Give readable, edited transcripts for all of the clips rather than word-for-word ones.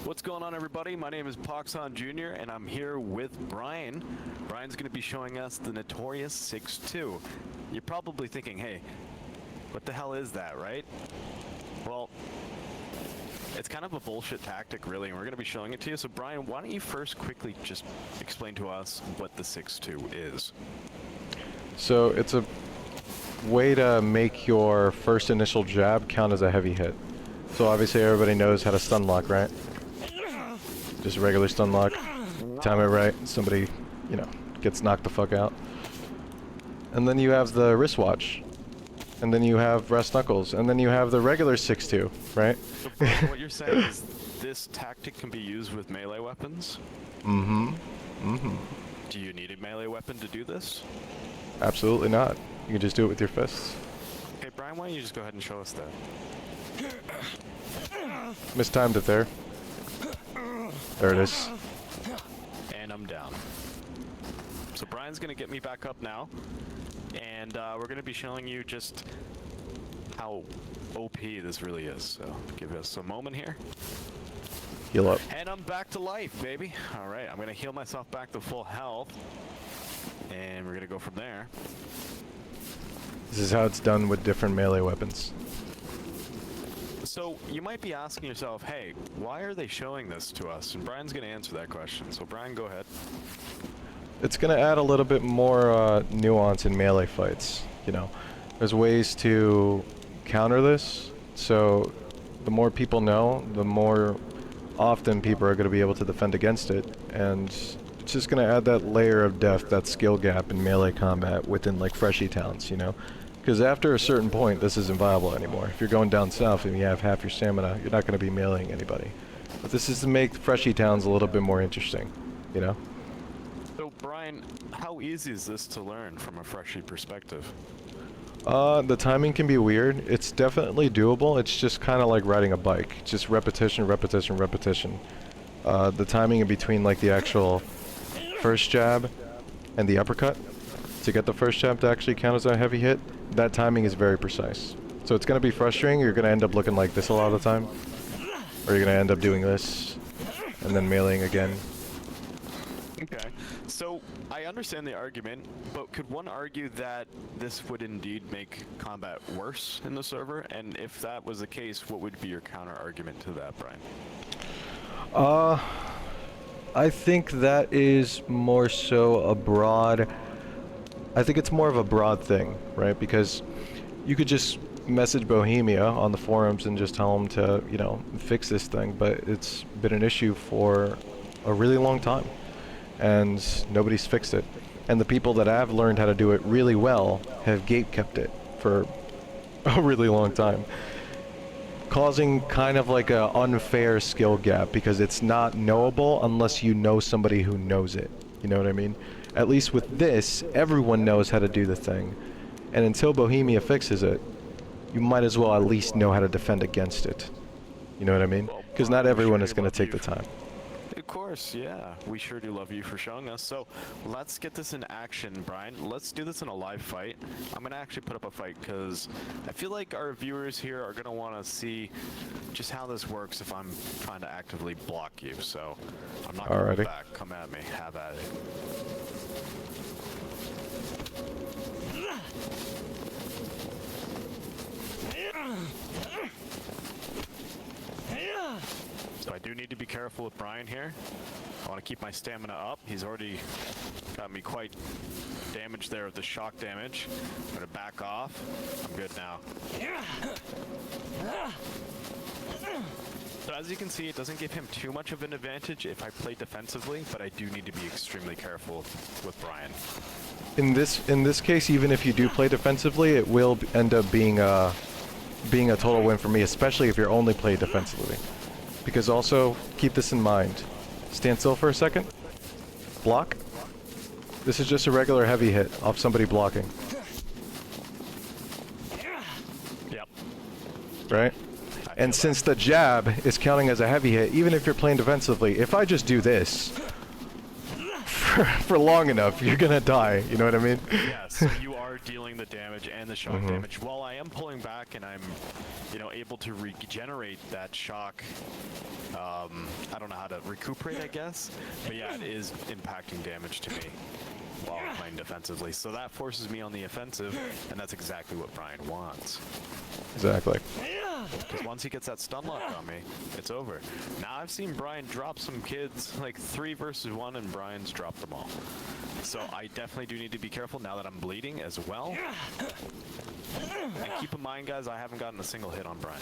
What's going on, everybody? My name is Poxon Jr. and I'm here with Brian. Brian's going to be showing us the notorious 6-2. You're probably thinking, hey, what the hell is that, right? Well, it's kind of a bullshit tactic, really, and we're going to be showing it to you. So, Brian, why don't you first quickly just explain to us what the 6-2 is? So it's a way to make your first initial jab count as a heavy hit. So obviously everybody knows how to stun lock, right? Just a regular stun lock. Time it right, somebody, you know, gets knocked the fuck out. And then you have the wristwatch. And then you have brass knuckles. And then you have the regular 6-2, right? So, Brian, what you're saying is this tactic can be used with melee weapons? Mm-hmm. Mm-hmm. Do you need a melee weapon to do this? Absolutely not. You can just do it with your fists. Okay, Brian, why don't you just go ahead and show us that? Mistimed it there. There it is. And I'm down. So Brian's gonna get me back up now, and we're gonna be showing you just how OP this really is. So give us a moment here. Heal up. And I'm back to life, baby. All right, I'm gonna heal myself back to full health, and we're gonna go from there. This is how it's done with different melee weapons. So you might be asking yourself, hey, why are they showing this to us? And Brian's gonna answer that question. So Brian, go ahead. It's gonna add a little bit more nuance in melee fights. You know, there's ways to counter this. So the more people know, the more often people are gonna be able to defend against it, and it's just gonna add that layer of depth, that skill gap in melee combat within like freshy towns. You know. Because after a certain point, this isn't viable anymore. If you're going down south and you have half your stamina, you're not going to be meleeing anybody. But this is to make freshy towns a little bit more interesting, you know? So Brian, how easy is this to learn from a freshie perspective? The timing can be weird. It's definitely doable. It's just kind of like riding a bike. Just repetition, repetition, repetition. The timing in between like the actual first jab and the uppercut, to get the first jab to actually count as a heavy hit, that timing is very precise. So it's going to be frustrating. You're going to end up looking like this a lot of the time. Or you're going to end up doing this, and then meleeing again. Okay, so I understand the argument, but could one argue that this would indeed make combat worse in the server? And if that was the case, what would be your counter argument to that, Brian? I think that is more so a broad... I think it's more of a broad thing, right? Because you could just message Bohemia on the forums and just tell them to, you know, fix this thing, but it's been an issue for a really long time, and nobody's fixed it. And the people that have learned how to do it really well have gatekept it for a really long time, causing kind of like a unfair skill gap, because it's not knowable unless you know somebody who knows it. You know what I mean? At least with this, everyone knows how to do the thing. And until Bohemia fixes it, you might as well at least know how to defend against it. You know what I mean? Because not everyone is going to take the time. Of course, yeah. We sure do love you for showing us. So let's get this in action, Brian. Let's do this in a live fight. I'm going to actually put up a fight because I feel like our viewers here are going to want to see just how this works if I'm trying to actively block you. So I'm not going to go back. Come at me. Have at it. So I do need to be careful with Brian here. I want to keep my stamina up. He's already got me quite damaged there with the shock damage. I'm going to back off. I'm good now. So as you can see, it doesn't give him too much of an advantage if I play defensively, but I do need to be extremely careful with Brian. In this case, even if you do play defensively, it will end up being a total win for me, especially if you're only playing defensively. Because also, keep this in mind. Stand still for a second. Block. This is just a regular heavy hit off somebody blocking. Yep. Right? And since the jab is counting as a heavy hit, even if you're playing defensively, if I just do this for long enough, you're gonna die. You know what I mean? Yeah, so you are are dealing the damage and the shock damage. While I am pulling back and I'm, you know, able to regenerate that shock, I don't know how to recuperate, I guess. But yeah, it is impacting damage to me while I'm playing defensively. So that forces me on the offensive, and that's exactly what Brian wants. Exactly. Because once he gets that stun lock on me, it's over. Now I've seen Brian drop some kids, like 3 versus 1, and Brian's dropped them all. So I definitely do need to be careful now that I'm bleeding as well. And keep in mind, guys, I haven't gotten a single hit on Brian.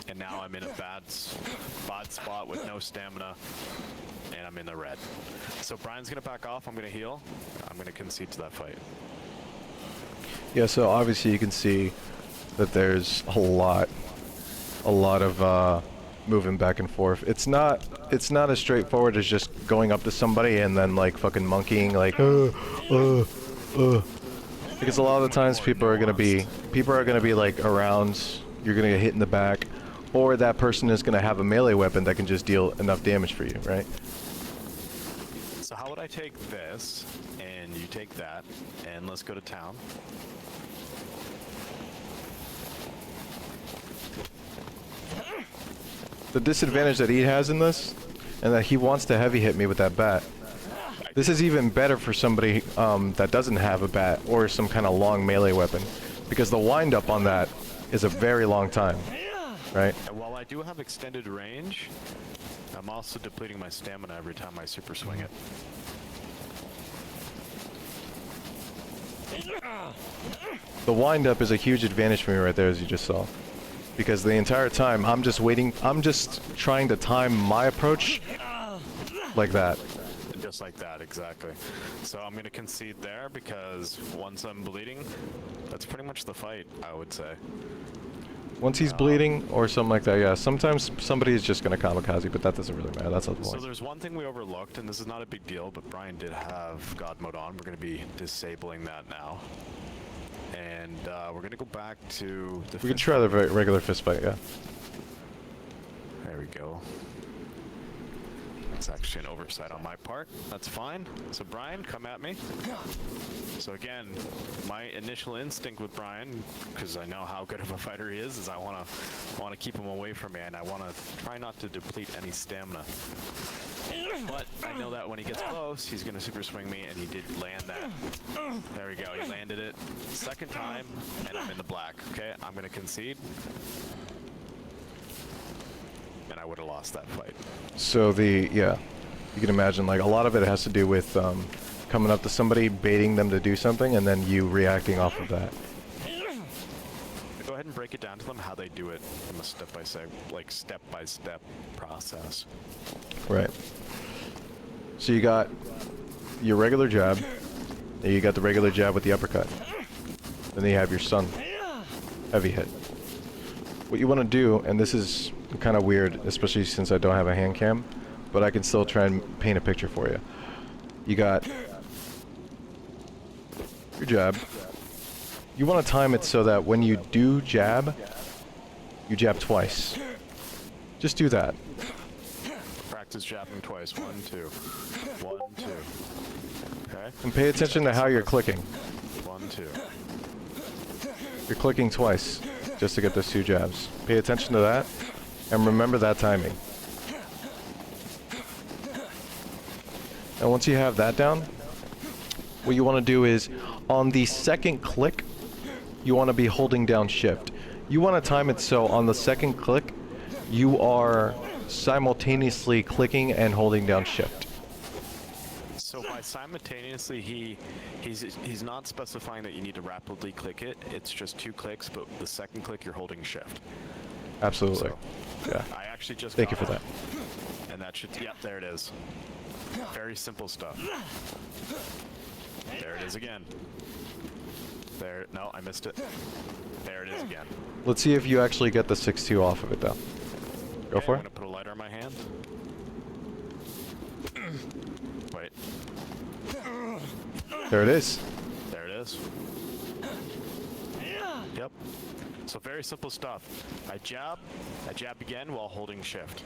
And now I'm in a bad spot with no stamina, and I'm in the red. So Brian's gonna back off, I'm gonna heal, I'm gonna concede to that fight. Yeah, so obviously you can see that there's a lot of moving back and forth. It's not as straightforward as just going up to somebody and then like fucking monkeying like because a lot of the times people are gonna be like around, you're gonna get hit in the back, or that person is gonna have a melee weapon that can just deal enough damage for you, right? So how would I take this, and you take that, and let's go to town. The disadvantage that he has in this, and that he wants to heavy hit me with that bat. This is even better for somebody that doesn't have a bat or some kind of long melee weapon, because the wind up on that is a very long time, right? And while I do have extended range, I'm also depleting my stamina every time I super swing it. The wind up is a huge advantage for me right there, as you just saw. Because the entire time, I'm just waiting, I'm just trying to time my approach like that. Just like that, exactly. So I'm going to concede there because once I'm bleeding, that's pretty much the fight, I would say. Once he's bleeding or something like that, yeah, sometimes somebody is just going to kamikaze, but that doesn't really matter, that's not the point. So there's one thing we overlooked, and this is not a big deal, but Brian did have God mode on. We're going to be disabling that now. And we're going to go back to the... We can try the regular fist fight, yeah. There we go. It's actually an oversight on my part. That's fine. So Brian, come at me. So again, my initial instinct with Brian, because I know how good of a fighter he is I want to keep him away from me, and I want to try not to deplete any stamina. But I know that when he gets close, he's going to super swing me, and he did land that. There we go. He landed it. Second time, and I'm in the black. Okay, I'm going to concede. And I would have lost that fight. So yeah, you can imagine like a lot of it has to do with coming up to somebody, baiting them to do something, and then you reacting off of that. Go ahead and break it down to them how they do it from a step-by-step process. Right. So you got your regular jab, and you got the regular jab with the uppercut. Then you have your stun, heavy hit. What you want to do, and this is kind of weird, especially since I don't have a hand cam, but I can still try and paint a picture for you. You got your jab. You want to time it so that when you do jab, you jab twice. Just do that. Practice jabbing twice. 1, 2. 1, 2. Okay. And pay attention to how you're clicking. 1, 2. You're clicking twice just to get those 2 jabs. Pay attention to that, and remember that timing. And once you have that down, what you want to do is, on the second click, you want to be holding down shift. You want to time it so on the second click, you are simultaneously clicking and holding down shift. So by simultaneously, he's not specifying that you need to rapidly click it. It's just 2 clicks, but the second click you're holding shift. Absolutely. So, yeah. I actually just Thank you for that. And that should, yep, there it is. Very simple stuff. There it is again. There, no, I missed it. There it is again. Let's see if you actually get the 6-2 off of it though. Go Okay, for I'm it. gonna put a lighter in my hand. Wait. There it is. There it is. Yep. So very simple stuff. I jab again while holding shift.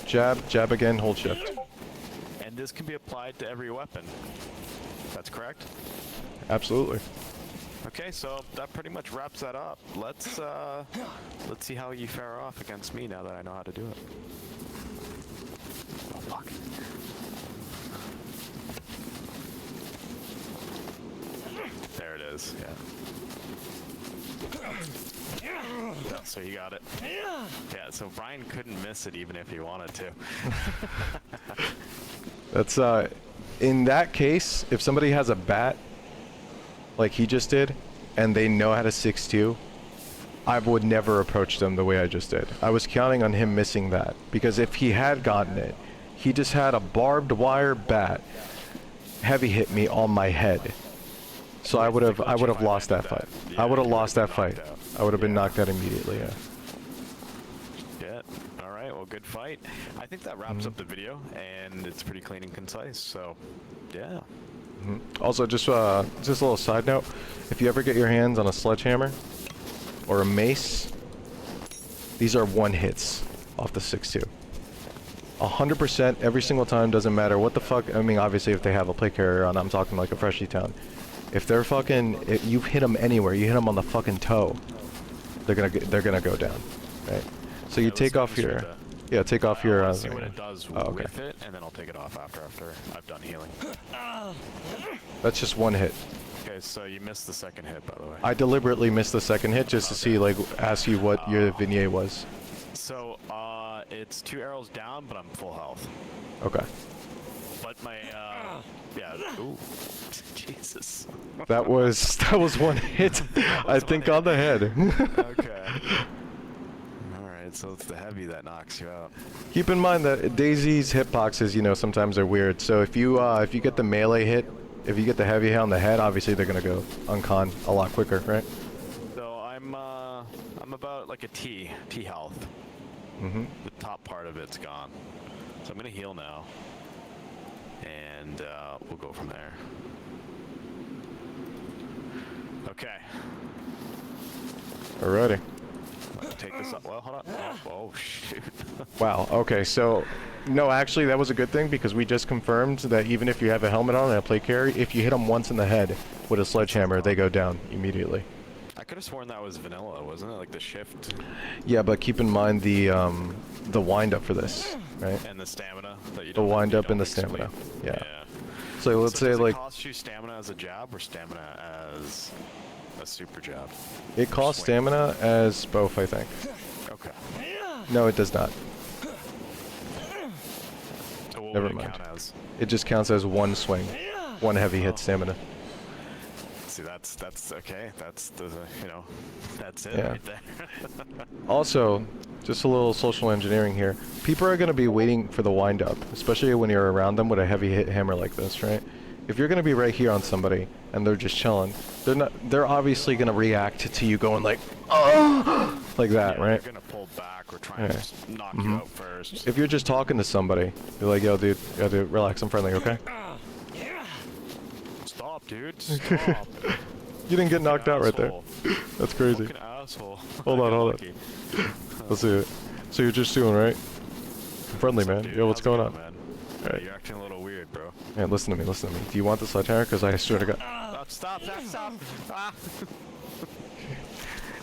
jab, jab again, hold shift. And this can be applied to every weapon. That's correct? Absolutely. Okay, so that pretty much wraps that up. Let's see how you fare off against me now that I know how to do it. Oh fuck. There it is, yeah. So you got it. Yeah, so Brian couldn't miss it even if he wanted to. That's in that case, if somebody has a bat like he just did and they know how to 6-2, I would never approach them the way I just did. I was counting on him missing that because if he had gotten it, he just had a barbed wire bat heavy hit me on my head. So I would have lost that fight. I would have lost that fight. I would have been knocked out immediately, yeah. Yeah. All right. Well, good fight. I think that wraps up the video, and it's pretty clean and concise. So, yeah. Also, just a little side note: if you ever get your hands on a sledgehammer or a mace, these are one hits off the 6-2. 100% every single time. Doesn't matter what the fuck. I mean, obviously, if they have a plate carrier on, I'm talking like a freshie town. If they're fucking, if you hit them anywhere, you hit them on the fucking toe, they're gonna go down, right? So you take off your, take off your. I'll see what it does with it, and then I'll take it off after I've done healing. That's just one hit. Okay, so you missed the second hit, by the way. I deliberately missed the second hit just to see, like, ask you what your vignette was. So it's 2 arrows down, but I'm full health. Okay. But my yeah. Ooh, Jesus. That was one hit. I think on the head. Okay. All right, so it's the heavy that knocks you out. Keep in mind that DayZ's hitboxes, you know, sometimes are weird. So if you get the melee hit, if you get the heavy hit on the head, obviously they're gonna go uncon a lot quicker, right? So I'm about like a T health. The top part of it's gone. So I'm gonna heal now, and we'll go from there. Okay. Alrighty. Take this up. Well, hold on. Oh shoot. Wow. Okay. So, no, actually, that was a good thing because we just confirmed that even if you have a helmet on and a plate carry, if you hit them once in the head with a sledgehammer, they go down immediately. I could have sworn that was vanilla, wasn't it? Like the shift. Yeah, but keep in mind the wind up for this, right? And the stamina that you The don't. wind you up and the don't explain. stamina. Yeah. So let's say does like it cost you stamina as a jab or stamina as a super jab? it costs Swing. stamina as both, I think. Okay. No, it does not. So what Never would it mind. count as? It just counts as one swing, one heavy hit stamina. See, that's okay. That's the that's it Yeah. right there. Also, just a little social engineering here. People are going to be waiting for the wind up, especially when you're around them with a heavy hit hammer like this, right? If you're going to be right here on somebody and they're just chilling, they're obviously going to react to you going like, oh, like that, right? They're gonna pull back or try and just knock you out first. If you're just talking to somebody, you're like, yo, dude, relax, I'm friendly, okay? Stop, dude. Stop. You didn't get knocked out right there. That's crazy. Fucking asshole. Hold on, hold on. Lucky. Let's see it. So you're just doing, right? Friendly, man. Dude, Yo, what's how's it going on? man? Alright. You're acting a little weird, bro. Man, listen to me, listen to me. Do you want the sledgehammer? Because I swear to God. Stop. Ah.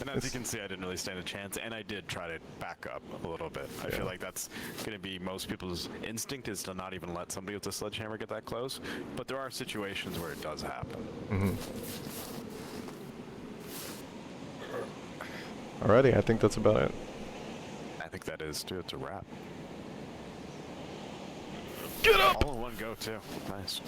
And as you can see, I didn't really stand a chance, and I did try to back up a little bit. I feel like that's going to be most people's instinct is to not even let somebody with a sledgehammer get that close, but there are situations where it does happen. Alrighty, I think that's about it. I think that is, too. It's a wrap. Get up! All in one go, too. Nice.